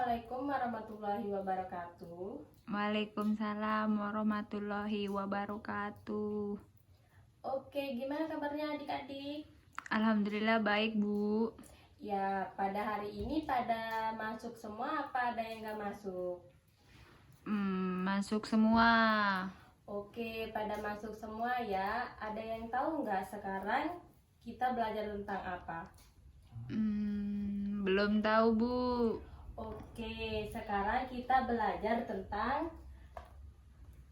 Assalamualaikum warahmatullahi wabarakatuh. Waalaikumsalam warahmatullahi wabarakatuh. Oke, gimana kabarnya adik-adik? Alhamdulillah baik, Bu. Ya, pada hari ini pada masuk semua apa ada yang nggak masuk? Masuk semua. Oke, pada masuk semua ya. Ada yang tahu nggak sekarang kita belajar tentang apa? Belum tahu, Bu. Oke, sekarang kita belajar tentang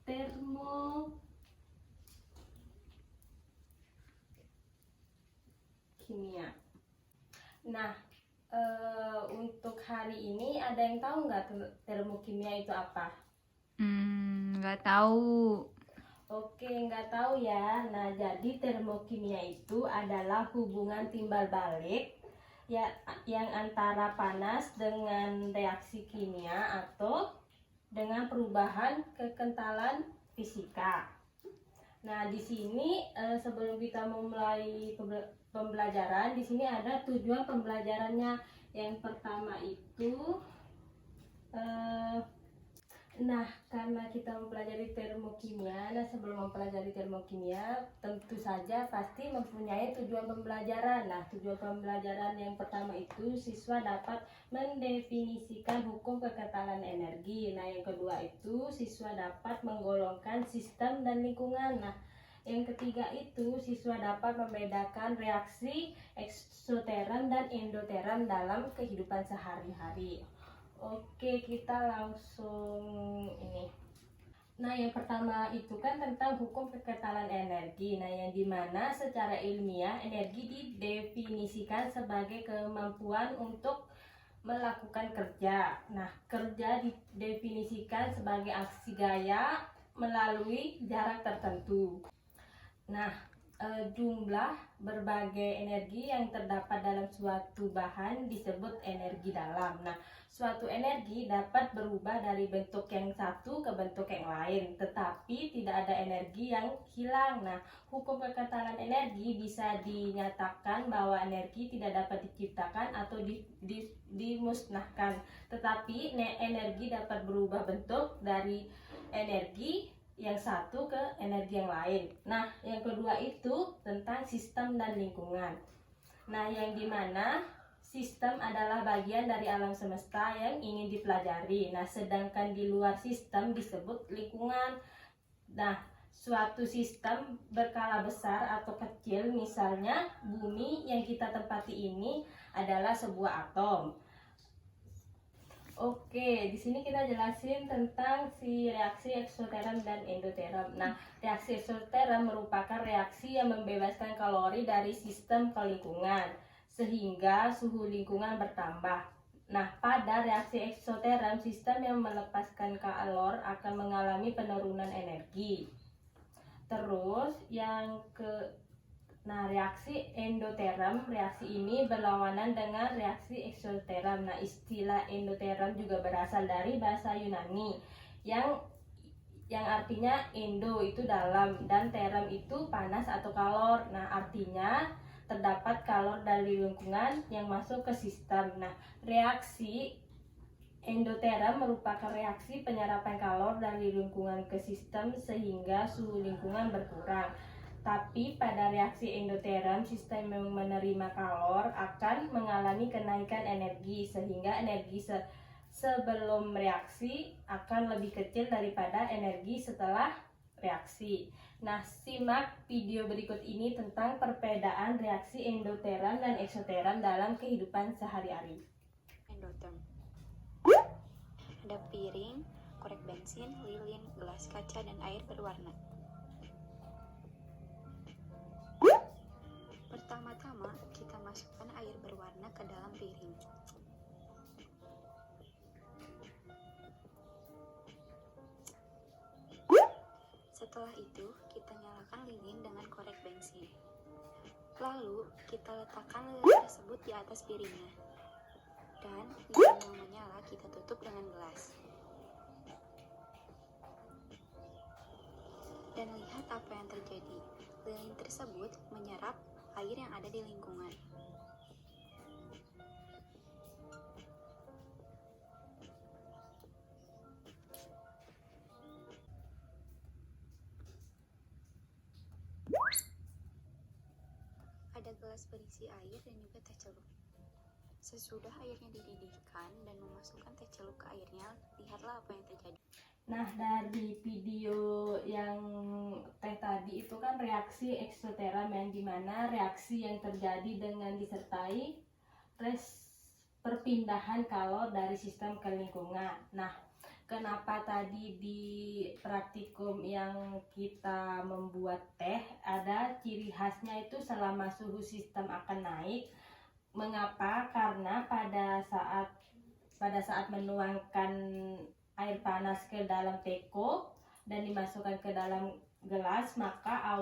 termokimia. Nah, untuk hari ini ada yang tahu nggak termokimia itu apa? Nggak tahu. Oke, nggak tahu ya. Nah, jadi termokimia itu adalah hubungan timbal balik ya, yang antara panas dengan reaksi kimia atau dengan perubahan kekentalan fisika. Nah, di sini sebelum kita memulai pembelajaran, di sini ada tujuan pembelajarannya. Yang pertama itu karena kita mempelajari termokimia, sebelum mempelajari termokimia, tentu saja pasti mempunyai tujuan pembelajaran. Nah, tujuan pembelajaran yang pertama itu siswa dapat mendefinisikan hukum kekentalan energi. Nah, yang kedua itu siswa dapat menggolongkan sistem dan lingkungan. Nah, yang ketiga itu siswa dapat membedakan reaksi eksoteran dan endoteran dalam kehidupan sehari-hari. Oke, kita langsung ini. Nah, yang pertama itu kan tentang hukum kekentalan energi. Nah, yang dimana secara ilmiah energi didefinisikan sebagai kemampuan untuk melakukan kerja. Nah, kerja didefinisikan sebagai aksi gaya melalui jarak tertentu. Nah, jumlah berbagai energi yang terdapat dalam suatu bahan disebut energi dalam. Nah, suatu energi dapat berubah dari bentuk yang satu ke bentuk yang lain, tetapi tidak ada energi yang hilang. Nah, hukum kekentalan energi bisa dinyatakan bahwa energi tidak dapat diciptakan atau dimusnahkan, tetapi energi dapat berubah bentuk dari energi yang satu ke energi yang lain. Nah, yang kedua itu tentang sistem dan lingkungan. Nah, yang dimana sistem adalah bagian dari alam semesta yang ingin dipelajari. Nah, sedangkan di luar sistem disebut lingkungan. Nah, suatu sistem berskala besar atau kecil, misalnya bumi yang kita tempati ini adalah sebuah atom. Oke, di sini kita jelasin tentang si reaksi eksoteram dan endoteram. Nah, reaksi eksoteram merupakan reaksi yang membebaskan kalori dari sistem ke lingkungan, sehingga suhu lingkungan bertambah. Nah, pada reaksi eksoteram, sistem yang melepaskan kalor akan mengalami penurunan energi. Terus, reaksi endoteram, reaksi ini berlawanan dengan reaksi eksoteram. Nah, istilah endoteram juga berasal dari bahasa Yunani yang artinya endo itu dalam dan teram itu panas atau kalor. Nah, artinya terdapat kalor dari lingkungan yang masuk ke sistem. Nah, reaksi endoteram merupakan reaksi penyerapan kalor dari lingkungan ke sistem sehingga suhu lingkungan berkurang. Tapi pada reaksi endoteram, sistem yang menerima kalor akan mengalami kenaikan energi sehingga energi sebelum reaksi akan lebih kecil daripada energi setelah reaksi. Nah, simak video berikut ini tentang perbedaan reaksi endoteram dan eksoteram dalam kehidupan sehari-hari. Endoterm. Ada piring, korek bensin, lilin, gelas kaca, dan air berwarna. Pertama-tama, kita masukkan air berwarna ke dalam piring. Setelah itu, kita nyalakan lilin dengan korek bensin. Lalu, kita letakkan lilin tersebut di atas piringnya. Dan lilin yang menyala kita tutup dengan gelas. Dan lihat apa yang terjadi. Lilin tersebut menyerap air yang ada di lingkungan. ada gelas berisi air dan juga teh celup. Sesudah airnya dididihkan dan memasukkan teh celup ke airnya, lihatlah apa yang terjadi. Nah, dari video yang teh tadi itu kan reaksi eksoteram, yang dimana reaksi yang terjadi dengan disertai perpindahan kalor dari sistem ke lingkungan. Nah, kenapa tadi di praktikum yang kita membuat teh ada ciri khasnya itu selama suhu sistem akan naik? Mengapa? Karena pada saat menuangkan air panas ke dalam teko dan dimasukkan ke dalam gelas, maka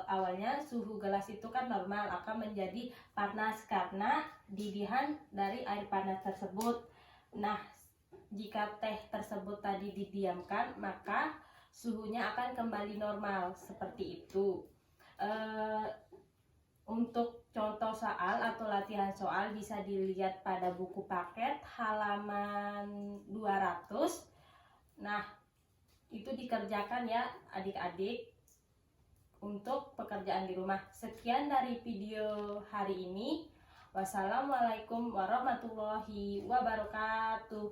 awalnya suhu gelas itu kan normal, akan menjadi panas karena didihan dari air panas tersebut. Nah, jika teh tersebut tadi didiamkan, maka suhunya akan kembali normal seperti itu. Untuk contoh soal atau latihan soal bisa dilihat pada buku paket halaman 200. Nah, itu dikerjakan ya adik-adik untuk pekerjaan di rumah. Sekian dari video hari ini. Wassalamualaikum warahmatullahi wabarakatuh.